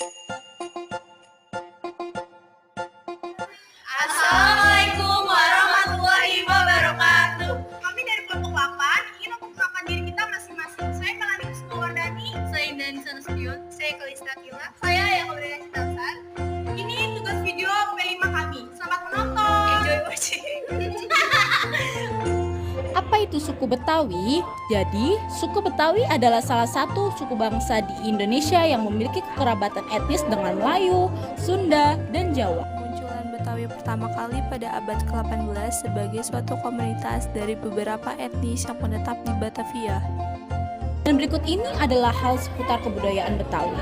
Assalamualaikum warahmatullahi wabarakatuh. Kami dari kelompok 8 ingin memperkenalkan diri kita masing-masing. Saya Melani Kusmawardani, saya Indani Sanasution, saya Kalista Kila, saya Yakobrina Citamsar. Ini tugas video P5 kami. Selamat menonton. Enjoy watching. Apa itu suku Betawi? Jadi, suku Betawi adalah salah satu suku bangsa di Indonesia yang memiliki kekerabatan etnis dengan Melayu, Sunda, dan Jawa. Munculan Betawi pertama kali pada abad ke-18 sebagai suatu komunitas dari beberapa etnis yang menetap di Batavia. Dan berikut ini adalah hal seputar kebudayaan Betawi.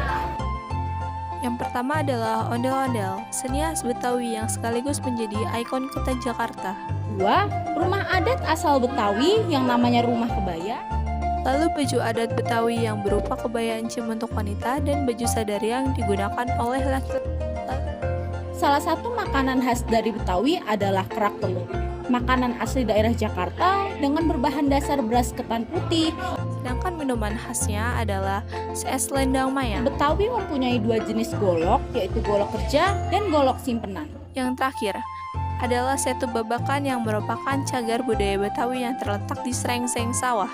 Yang pertama adalah ondel-ondel, seni khas Betawi yang sekaligus menjadi ikon kota Jakarta. 2. Rumah adat asal Betawi yang namanya rumah kebaya. Lalu baju adat Betawi yang berupa kebaya encim untuk wanita dan baju sadar yang digunakan oleh laki-laki. Salah satu makanan khas dari Betawi adalah kerak telur. Makanan asli daerah Jakarta dengan berbahan dasar beras ketan putih. Sedangkan minuman khasnya adalah es selendang mayang. Betawi mempunyai 2 jenis golok, yaitu golok kerja dan golok simpenan. Yang terakhir adalah setu babakan yang merupakan cagar budaya Betawi yang terletak di serengseng sawah.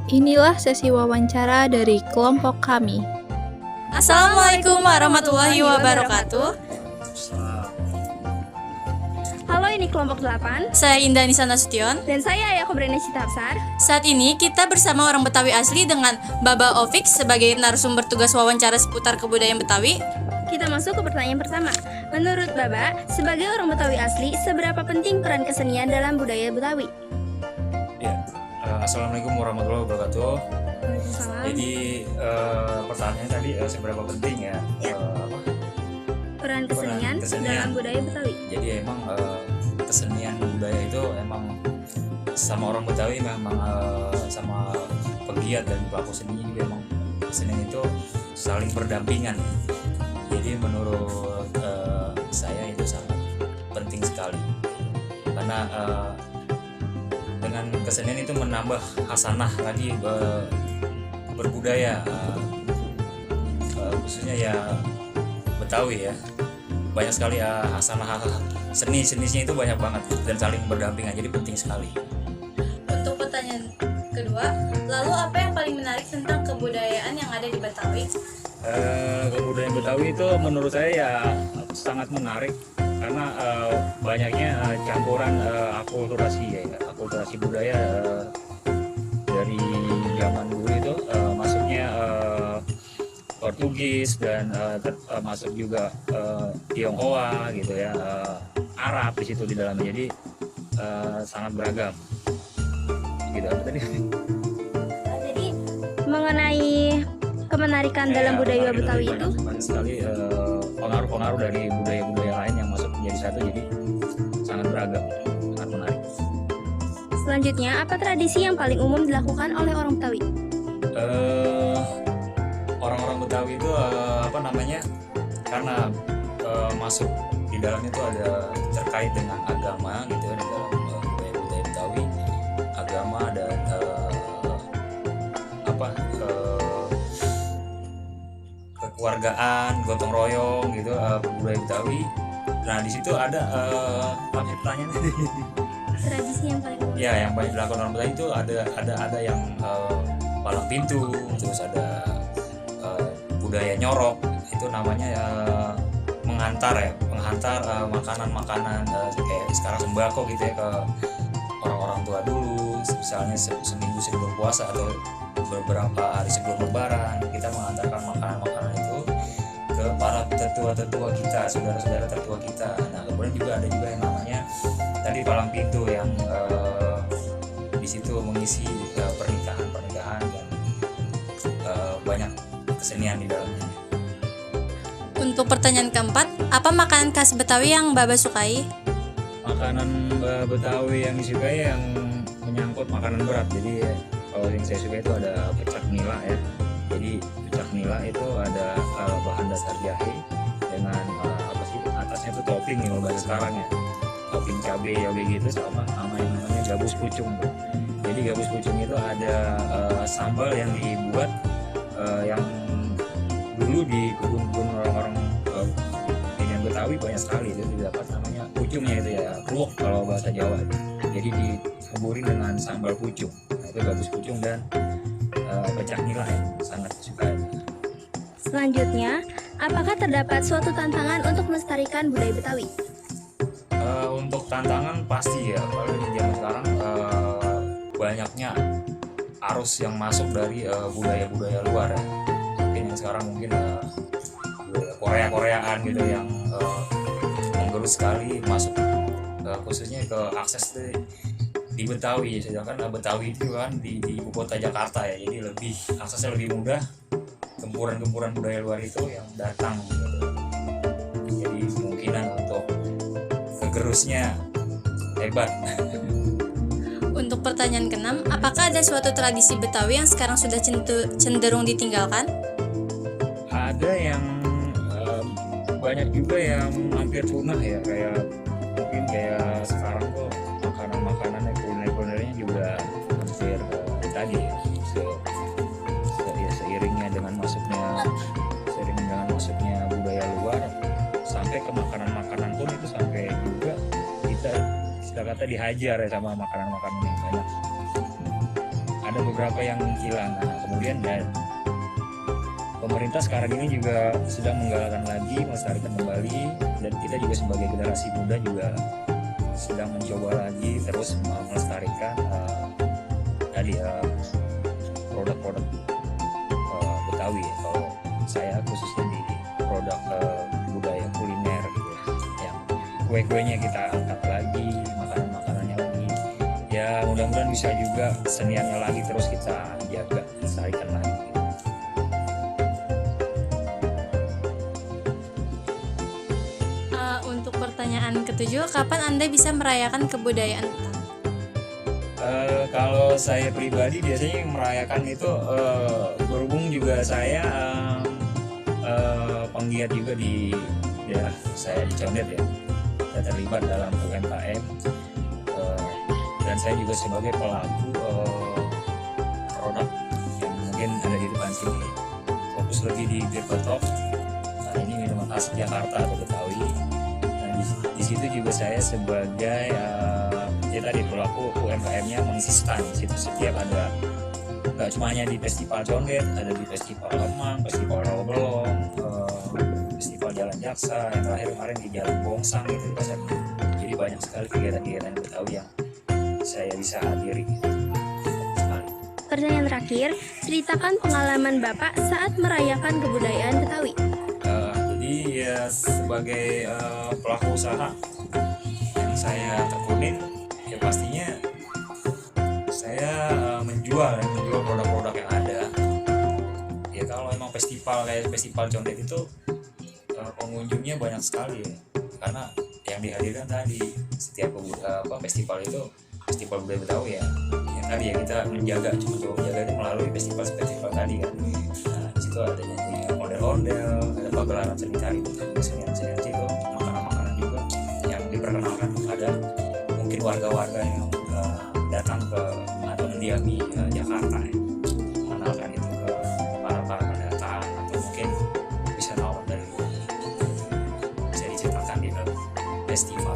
Inilah sesi wawancara dari kelompok kami. Assalamualaikum warahmatullahi wabarakatuh. Halo, ini kelompok 8 Saya Indani Sanasution. dan saya Yakobrina Citamsar. Saat ini kita bersama orang Betawi asli dengan Baba Ovik sebagai narasumber tugas wawancara seputar kebudayaan Betawi. Kita masuk ke pertanyaan pertama. Menurut Baba, sebagai orang Betawi asli, seberapa penting peran kesenian dalam budaya Betawi? Ya, Assalamualaikum warahmatullahi wabarakatuh. Waalaikumsalam. Jadi pertanyaannya tadi seberapa penting ya? Peran kesenian dalam budaya Betawi. Jadi emang kesenian budaya itu emang sama orang Betawi memang sama pegiat dan pelaku seni juga emang kesenian itu saling berdampingan. Jadi menurut saya itu sangat penting sekali karena dengan kesenian itu menambah hasanah tadi berbudaya khususnya ya Betawi ya, banyak sekali hasanah seni-senisnya itu banyak banget dan saling berdampingan, jadi penting sekali. Untuk pertanyaan kedua, lalu apa yang paling menarik tentang kebudayaan yang ada di Betawi? Kebudayaan Betawi itu menurut saya ya sangat menarik karena banyaknya campuran akulturasi budaya dari zaman dulu itu masuknya Portugis dan masuk juga Tionghoa gitu ya, Arab di situ di dalamnya, jadi sangat beragam. Gitu apa tadi? Jadi, mengenai kemenarikan dalam budaya Betawi itu, banyak sekali pengaruh-pengaruh dari budaya-budaya lain yang masuk menjadi satu, jadi sangat beragam, sangat menarik. selanjutnya, apa tradisi yang paling umum dilakukan oleh orang Betawi? Orang-orang Betawi itu karena masuk di dalamnya itu ada terkait dengan agama gitu ya, di dalam budaya Betawi, agama dan kekeluargaan, gotong royong gitu, budaya Betawi. Nah di situ ada pertanyaannya. Tradisi yang paling umum. Ya, yang banyak dilakukan orang Betawi itu ada yang palang pintu, terus ada budaya nyorok, itu namanya menghantar makanan-makanan kayak sekarang sembako gitu ya ke orang-orang tua dulu, misalnya seminggu sebelum puasa atau beberapa hari sebelum lebaran, kita menghantarkan makanan-makanan itu ke para tetua-tetua kita, saudara-saudara tetua kita. Nah kemudian juga ada yang namanya tadi palang pintu yang di situ mengisi pernikahan dan banyak kesenian di dalamnya. Untuk pertanyaan keempat, apa makanan khas Betawi yang Baba sukai? Makanan Betawi yang disukai yang menyangkut makanan berat. Jadi kalau yang saya suka itu ada pecak nila ya. Jadi pecak nila itu ada bahan dasar jahe dengan atasnya itu topping ya, bahasa sekarang ya, topping cabai gitu sama yang namanya gabus pucung. Jadi gabus pucung itu ada sambal yang dibuat yang dulu di kebun Betawi banyak sekali itu didapat namanya pucungnya itu ya, kluwek kalau bahasa Jawa. Jadi ditaburin dengan sambal pucung. Nah, itu gabus pucung dan pecak nila yang sangat disukai. Selanjutnya, apakah terdapat suatu tantangan untuk melestarikan budaya Betawi? Untuk tantangan pasti ya, kalau di zaman sekarang banyaknya arus yang masuk dari budaya-budaya luar ya. Mungkin yang sekarang mungkin Korea-Koreaan gitu yang menggerus sekali masuk khususnya ke akses di Betawi, sedangkan Betawi itu kan di ibu kota Jakarta ya, jadi lebih aksesnya lebih mudah, gempuran-gempuran budaya luar itu yang datang gitu. Jadi kemungkinan untuk kegerusnya hebat. Untuk pertanyaan keenam, apakah ada suatu tradisi Betawi yang sekarang sudah cenderung ditinggalkan? Ada yang banyak juga yang hampir punah ya, kayak mungkin kayak sekarang tuh makanan-makanannya, kuliner-kulinernya juga hampir tadi ya, seiringnya dengan masuknya budaya luar sampai ke makanan-makanan pun itu sampai juga kita kata dihajar ya sama makanan-makanan yang banyak. Ada beberapa yang hilang. Nah, kemudian pemerintah sekarang ini juga sedang menggalakkan lagi, melestarikan kembali, dan kita juga sebagai generasi muda juga sedang mencoba lagi terus melestarikan produk-produk Betawi. Kalau saya khususnya di produk budaya kuliner gitu ya, yang kue-kuenya kita angkat lagi, makanan-makanannya lagi. Ya mudah-mudahan bisa juga seniannya lagi terus kita jaga, melestarikan lagi. Untuk pertanyaan ketujuh, kapan Anda bisa merayakan kebudayaan Betawi? Kalau saya pribadi biasanya merayakan itu berhubung juga saya penggiat juga di daerah saya di Condet ya. Saya terlibat dalam UMKM dan saya juga sebagai pelaku produk yang mungkin ada di depan sini. Fokus lebih di Birbatok. Nah, ini minuman khas Jakarta atau Betawi. Di situ juga saya sebagai tadi pelaku UMKM-nya mengisi stand di situ. Setiap ada, nggak cuma hanya di festival Condet, ada di festival Lemang, festival Rawabelong, festival Jalan Jaksa, yang terakhir kemarin di Jalan Bongsang gitu di pasar. Jadi banyak sekali kegiatan-kegiatan Betawi yang saya bisa hadiri. Pertanyaan terakhir, ceritakan pengalaman Bapak saat merayakan kebudayaan Betawi. Jadi ya sebagai pelaku usaha yang saya tekunin, ya pastinya saya menjual produk-produk yang ada. Ya kalau emang festival kayak festival Condet itu pengunjungnya banyak sekali ya, karena yang dihadirkan tadi setiap festival itu festival budaya Betawi ya. Yang tadi ya kita menjaga itu melalui festival tadi kan. Nah di situ ada nyanyi ondel-ondel, ada pagelaran seni tari, kesenian-kesenian itu, makanan-makanan juga yang diperkenalkan. Ada mungkin warga-warga yang datang ke atau mendiami Jakarta ya, mengenalkan itu ke para pendatang, atau mungkin wisatawan dari bisa diceritakan di dalam festival.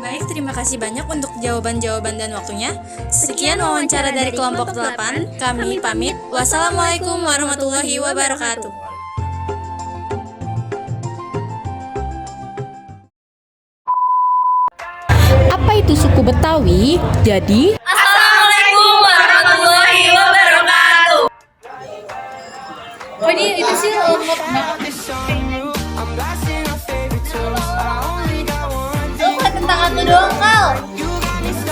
Baik, terima kasih banyak untuk jawaban-jawaban dan waktunya. Sekian wawancara dari kelompok 8. Kami pamit. Wassalamualaikum warahmatullahi wabarakatuh. Apa itu suku Betawi? Jadi, Assalamualaikum warahmatullahi wabarakatuh. oh ini itu sih Lu bukan tentang aku doang, Kal.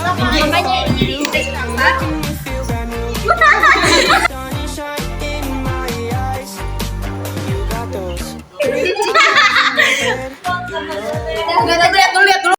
Makanya ini jadi